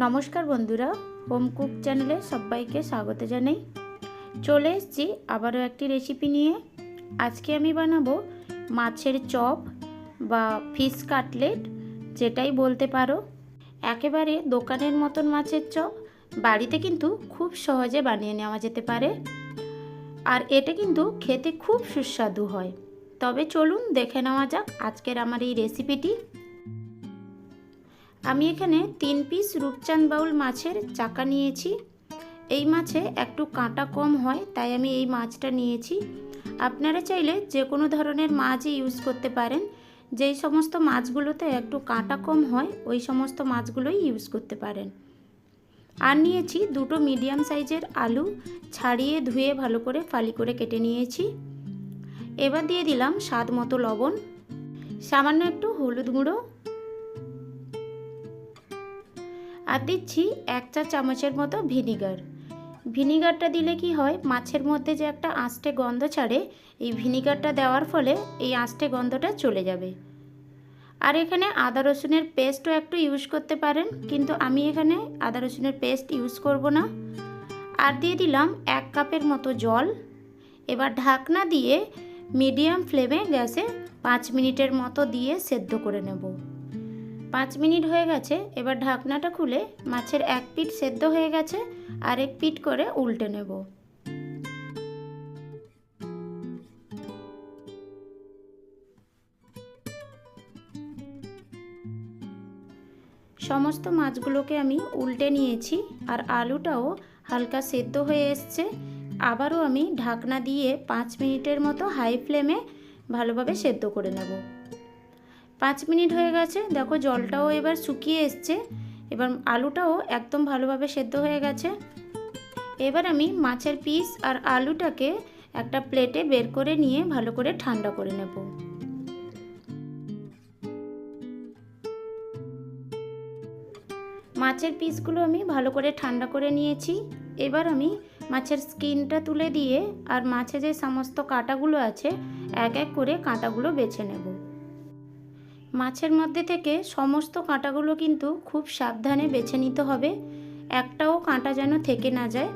নমস্কার বন্ধুরা, home cook চ্যানেলে সবাইকে স্বাগত জানাই। চলে এসেছি আবারও একটি রেসিপি নিয়ে। আজকে আমি বানাবো মাছের চপ বা ফিশ কাটলেট, যেটাই বলতে পারো। একেবারে দোকানের মতন মাছের চপ বাড়িতে কিন্তু খুব সহজে বানিয়ে নেওয়া যেতে পারে, আর এটা কিন্তু খেতে খুব সুস্বাদু হয়। তবে চলুন দেখে নেওয়া যাক আজকের আমার এই রেসিপিটি। আমি এখানে 3 পিস রূপচাঁদ বাউল মাছের চাকা নিয়েছি। এই মাছে একটু কাঁটা কম হয়, তাই আমি এই মাছটা নিয়েছি। আপনারা চাইলে যে কোনো ধরনের মাছই ইউজ করতে পারেন। যেই সমস্ত মাছগুলোতে একটু কাঁটা কম হয় ওই সমস্ত মাছগুলোই ইউজ করতে পারেন। আর নিয়েছি দুটো মিডিয়াম সাইজের আলু, ছাড়িয়ে ধুয়ে ভালো করে ফালি করে কেটে নিয়েছি। এবার দিয়ে দিলাম স্বাদ মতো লবণ, সামান্য একটু হলুদ গুঁড়ো, আর দিচ্ছি 1 চা চামচের মতো ভিনিগার। ভিনিগারটা দিলে কি হয়, মাছের মধ্যে যে একটা আঁশটে গন্ধ ছাড়ে, এই ভিনিগারটা দেওয়ার ফলে এই আঁশটে গন্ধটা চলে যাবে। আর এখানে আদা রসুনের পেস্টও একটু ইউজ করতে পারেন, কিন্তু আমি এখানে আদা রসুনের পেস্ট ইউজ করব না। আর দিয়ে দিলাম 1 কাপের মতো জল। এবার ঢাকনা দিয়ে মিডিয়াম ফ্লেমে গ্যাসে 5 মিনিটের মতো দিয়ে সেদ্ধ করে নেব। 5 মিনিট হয়ে গেছে। এবার ঢাকনাটা খুলে মাছের এক পিঠ সেদ্ধ হয়ে গেছে, আর এক পিঠ করে উল্টে নেব। সমস্ত মাছগুলোকে আমি উল্টে নিয়েছি, আর আলুটাও হালকা সেদ্ধ হয়ে এসছে। আবারও আমি ঢাকনা দিয়ে 5 মিনিটের মতো হাই ফ্লেমে ভালোভাবে সেদ্ধ করে নেব। 5 মিনিট হয়ে গেছে, দেখো জলটাও এবার শুকিয়ে এসছে। এবার আলুটাও একদম ভালোভাবে সেদ্ধ হয়ে গেছে। এবার আমি মাছের পিস আর আলুটাকে একটা প্লেটে বের করে নিয়ে ভালো করে ঠান্ডা করে নেব। মাছের পিসগুলো আমি ভালো করে ঠান্ডা করে নিয়েছি। এবার আমি মাছের স্কিনটা তুলে দিয়ে আর মাছে যে সমস্ত কাঁটাগুলো আছে এক এক করে কাঁটাগুলো বেছে নেব। মাছের মধ্যে থেকে সমস্ত কাঁটাগুলো কিন্তু খুব সাবধানে বেছে নিতে হবে, একটাও কাঁটা যেন থেকে না যায়।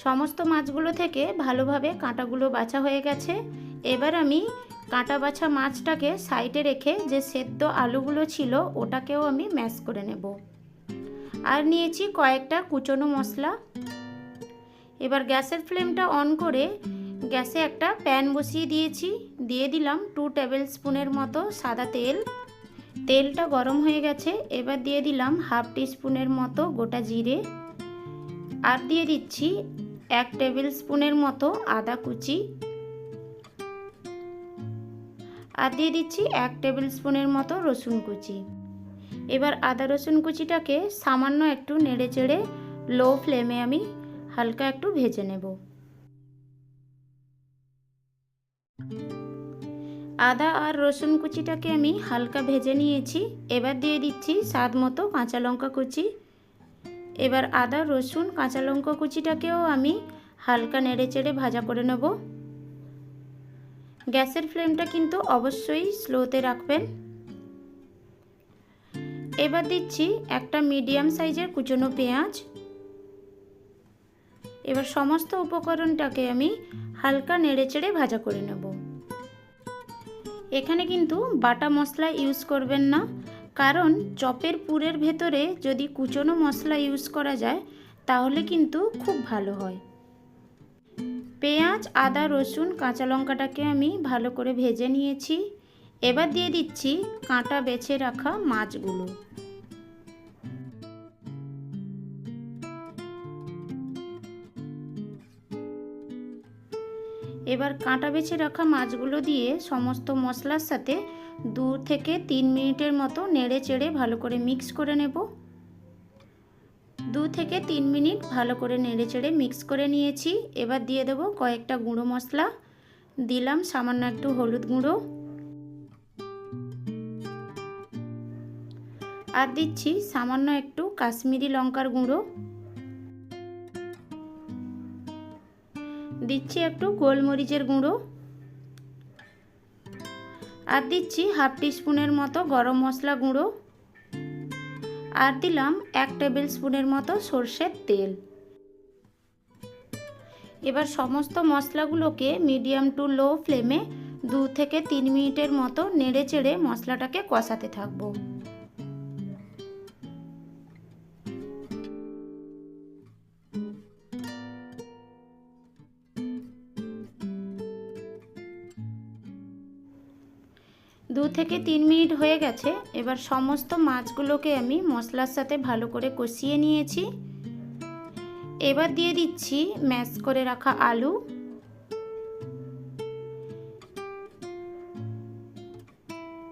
সমস্ত মাছগুলো থেকে ভালোভাবে কাঁটাগুলো বাছা হয়ে গেছে। এবার আমি কাঁটা বাছা মাছটাকে সাইডে রেখে যে সেদ্ধ আলুগুলো ছিল ওটাকেও আমি ম্যাশ করে নেব। আর নিয়েছি কয়েকটা কুচনো মশলা। এবার গ্যাসের ফ্লেমটা অন করে গ্যাসে একটা প্যান বসিয়ে দিয়েছি। দিয়ে দিলাম 2 টেবিল স্পুনের মতো সাদা তেল। তেলটা গরম হয়ে গেছে। এবার দিয়ে দিলাম হাফ টিস্পুনের মতো গোটা জিরে, আর দিয়ে দিচ্ছি 1 টেবিল স্পুনের মতো আদা কুচি, আর দিয়ে দিচ্ছি 1 টেবিল স্পুনের মতো রসুন কুচি। এবার আদা রসুন কুচিটাকে সামান্য একটু নেড়ে চেড়ে লো ফ্লেমে আমি হালকা একটু ভেজে নেব। আদা আর রসুন কুচিটাকে আমি হালকা ভেজে নিয়েছি। এবার দিয়ে দিচ্ছি স্বাদ মতো কাঁচা লঙ্কা কুচি। এবার আদা রসুন কাঁচা লঙ্কা কুচিটাকেও আমি হালকা নেড়ে চেড়ে ভাজা করে নেব। গ্যাসের ফ্লেমটা কিন্তু অবশ্যই স্লোতে রাখবেন। এবার দিচ্ছি একটা মিডিয়াম সাইজের কুচনো পেঁয়াজ। এবার সমস্ত উপকরণটাকে আমি হালকা নেড়ে চেড়ে ভাজা করে নেব। এখানে কিন্তু বাটা মশলা ইউজ করবেন না, কারণ চপের পুরের ভেতরে যদি কুচনো মশলা ইউজ করা যায় তাহলে কিন্তু খুব ভালো হয়। পেঁয়াজ আদা রসুন কাঁচা লঙ্কাটাকে আমি ভালো করে ভেজে নিয়েছি। এবার দিয়ে দিচ্ছি কাঁটা বেছে রাখা মাছগুলো। এবার কাঁটা বেছে রাখা মাছগুলো দিয়ে সমস্ত মশলার সাথে 2 থেকে 3 মিনিটের মতো নেড়ে চেড়ে ভালো করে মিক্স করে নেব। 2 থেকে 3 মিনিট ভালো করে নেড়ে চেড়ে মিক্স করে নিয়েছি। এবার দিয়ে দেবো কয়েকটা গুঁড়ো মশলা, দিলাম সামান্য একটু হলুদ গুঁড়ো, আর দিচ্ছি সামান্য একটু কাশ্মীরি লঙ্কার গুঁড়ো, দিচ্ছি একটু গোলমরিচের গুঁড়ো, আর দিচ্ছি হাফ টিস্পুনের মতো গরম মশলা গুঁড়ো, আর দিলাম 1 টেবিল স্পুনের মতো সরষের তেল। এবার সমস্ত মশলাগুলোকে মিডিয়াম টু লো ফ্লেমে 2 থেকে 3 মিনিটের মতো নেড়ে চেড়ে মশলাটাকে কষাতে থাকবো। দু থেকে 3 মিনিট হয়ে গেছে। এবার সমস্ত মাছগুলোকে আমি মশলার সাথে ভালো করে কষিয়ে নিয়েছি। এবার দিয়ে দিচ্ছি ম্যাশ করে রাখা আলু,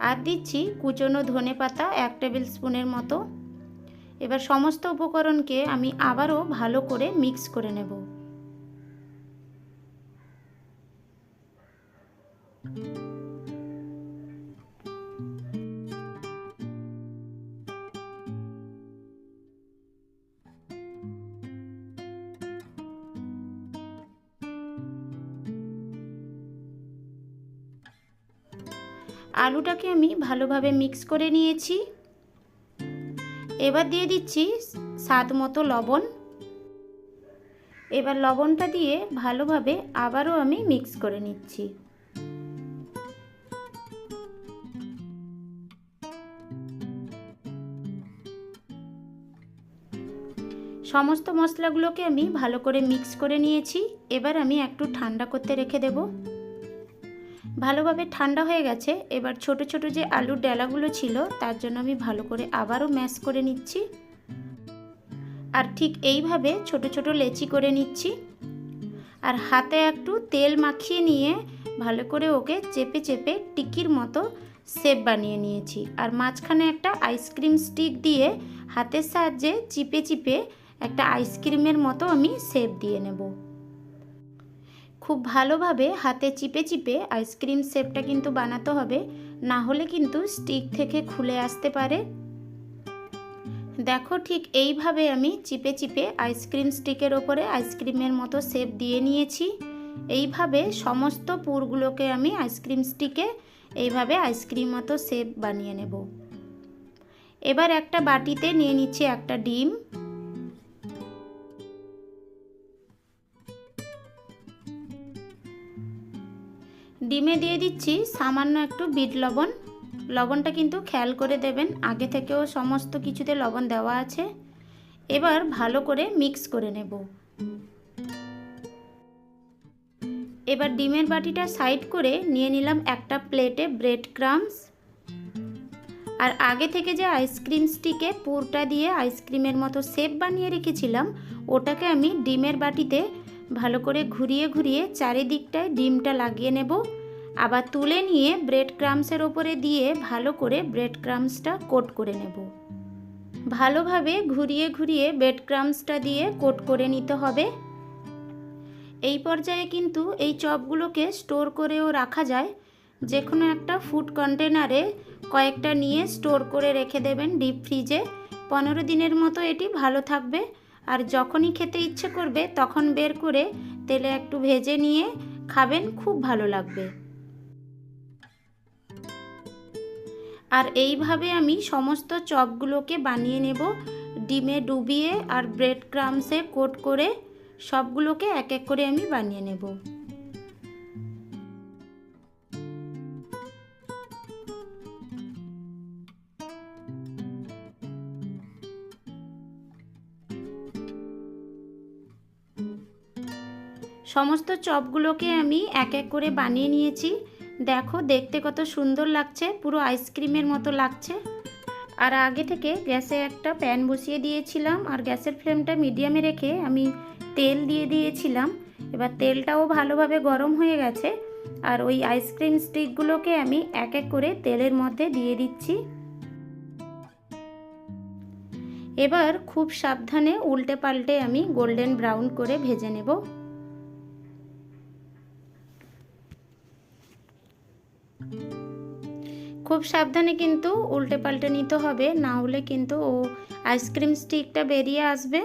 আর দিচ্ছি কুচনো ধনেপাতা 1 টেবিল স্পুনের মতো। এবার সমস্ত উপকরণকে আমি আবারও ভালো করে মিক্স করে নেব। আলুটাকে আমি ভালোভাবে মিক্স করে নিয়েছি। এবার দিয়ে দিচ্ছি স্বাদ মতো লবণ। এবার লবণটা দিয়ে ভালোভাবে আবারও আমি মিক্স করে নিচ্ছি। সমস্ত মশলাগুলোকে আমি ভালো করে মিক্স করে নিয়েছি। এবার আমি একটু ঠান্ডা করতে রেখে দেব। ভালোভাবে ঠান্ডা হয়ে গেছে। এবার ছোট ছোট যে আলুর ডেলাগুলো ছিল তার জন্য আমি ভালো করে আবারও ম্যাশ করে নিচ্ছি, আর ঠিক এইভাবে ছোট ছোট লেচি করে নিচ্ছি। আর হাতে একটু তেল মাখিয়ে নিয়ে ভালো করে ওকে চেপে চেপে টিকির মতো শেপ বানিয়ে নিয়েছি। আর মাঝখানে একটা আইসক্রিম স্টিক দিয়ে হাতের সাহায্যে চিপে চিপে একটা আইসক্রিমের মতো আমি শেপ দিয়ে নেব। খুব ভালোভাবে হাতে চিপে চিপে আইসক্রিম শেপটা কিন্তু বানাতে হবে, না হলে কিন্তু স্টিক থেকে খুলে আসতে পারে। দেখো ঠিক এইভাবে আমি চিপে চিপে আইসক্রিম স্টিকের ওপরে আইসক্রিমের মতো শেপ দিয়ে নিয়েছি। এইভাবে সমস্ত পুরগুলোকে আমি আইসক্রিম স্টিকে এইভাবে আইসক্রিম মতো শেপ বানিয়ে নেব। এবার একটা বাটিতে নিয়ে নিচ্ছি একটা ডিম, ডিমে দিয়ে দিচ্ছি সামান্য একটু বিট লবণ। লবণটা কিন্তু খেয়াল করে দেবেন, আগে থেকেও সমস্ত কিছুতে লবণ দেওয়া আছে। এবার ভালো করে মিক্স করে নেব। এবার ডিমের বাটিটা সাইড করে নিয়ে নিলাম একটা প্লেটে ব্রেড ক্রাম্বস। আর আগে থেকে যে আইসক্রিম স্টিকে পুরটা দিয়ে আইসক্রিমের মতো শেপ বানিয়ে রেখেছিলাম ওটাকে আমি ডিমের বাটিতে ভালো করে ঘুরিয়ে ঘুরিয়ে চারিদিকটায় ডিমটা লাগিয়ে নেব। আবার তুলে নিয়ে ব্রেড ক্রাম্বসের ওপরে দিয়ে ভালো করে ব্রেড ক্রাম্বসটা কোট করে নেব। ভালোভাবে ঘুরিয়ে ঘুরিয়ে ব্রেড ক্রাম্বসটা দিয়ে কোট করে নিতে হবে। এই পর্যায়ে কিন্তু এই চপগুলোকে স্টোর করেও রাখা যায়। যে কোনো একটা ফুড কন্টেনারে কয়েকটা নিয়ে স্টোর করে রেখে দেবেন ডিপ ফ্রিজে। 15 দিনের মতো এটি ভালো থাকবে। আর যখনই খেতে ইচ্ছে করবে তখন বের করে তেলে একটু ভেজে নিয়ে খাবেন, খুব ভালো লাগবে। আর এইভাবে আমি সমস্ত চপগুলোকে বানিয়ে নেব, ডিমে ডুবিয়ে আর ব্রেড ক্রাম্বসে কোট করে সবগুলোকে এক এক করে আমি বানিয়ে নেব। সমস্ত চপগুলোকে আমি এক এক করে বানিয়ে নিয়েছি। দেখো দেখতে কত সুন্দর লাগছে, পুরো আইসক্রিমের মতো লাগছে। আর আগে থেকে গ্যাসে একটা প্যান বসিয়ে দিয়েছিলাম আর গ্যাসের ফ্লেমটা মিডিয়ামে রেখে আমি তেল দিয়ে দিয়েছিলাম। এবার তেলটাও ভালোভাবে গরম হয়ে গেছে আর ওই আইসক্রিম স্টিকগুলোকে আমি এক এক করে তেলের মধ্যে দিয়ে দিচ্ছি। এবার খুব সাবধানে উল্টে পাল্টে আমি গোল্ডেন ব্রাউন করে ভেজে নেব। খুব সাবধানে কিন্তু উল্টে পাল্টে নিতে হবে, না হলে কিন্তু ও আইসক্রিম স্টিকটা বেরিয়ে আসবে।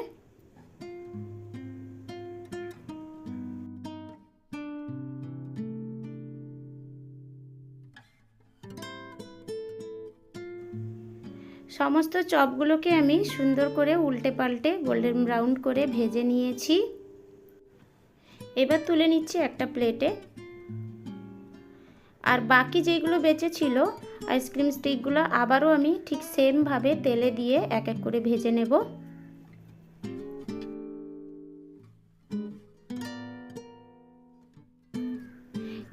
সমস্ত চপগুলোকে আমি সুন্দর করে উল্টে পাল্টে গোল্ডেন ব্রাউন করে ভেজে নিয়েছি। এবার তুলে নিচ্ছি একটা প্লেটে। আর বাকি যেগুলো বেঁচে ছিল আইসক্রিম স্টিকগুলো আবারও আমি ঠিক সেমভাবে তেলে দিয়ে এক এক করে ভেজে নেব।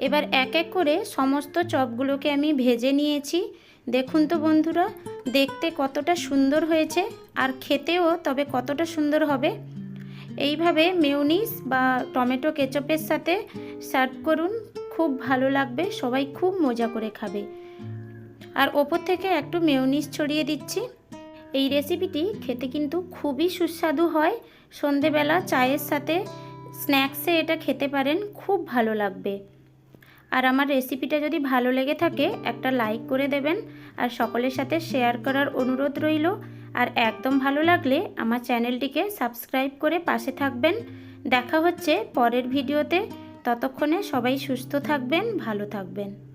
এবার এক এক করে সমস্ত চপগুলোকে আমি ভেজে নিয়েছি। দেখুন তো বন্ধুরা, দেখতে কতটা সুন্দর হয়েছে আর খেতেও তবে কতটা সুন্দর হবে। এইভাবে মেয়োনিজ বা টমেটো কেচাপের সাথে সার্ভ করুন, খুব ভালো লাগবে, সবাই খুব মজা করে খাবে। আর ওপর থেকে একটু মেয়োনিজ ছড়িয়ে দিচ্ছি। এই রেসিপিটি খেতে কিন্তু খুবই সুস্বাদু হয়। সন্ধেবেলা চায়ের সাথে স্ন্যাক্সে এটা খেতে পারেন, খুব ভালো লাগবে। আর আমার রেসিপিটা যদি ভালো লেগে থাকে একটা লাইক করে দেবেন, আর সকলের সাথে শেয়ার করার অনুরোধ রইল। আর একদম ভালো লাগলে আমার চ্যানেলটিকে সাবস্ক্রাইব করে পাশে থাকবেন। দেখা হচ্ছে পরের ভিডিওতে। ততক্ষণে সবাই সুস্থ থাকবেন, ভালো থাকবেন।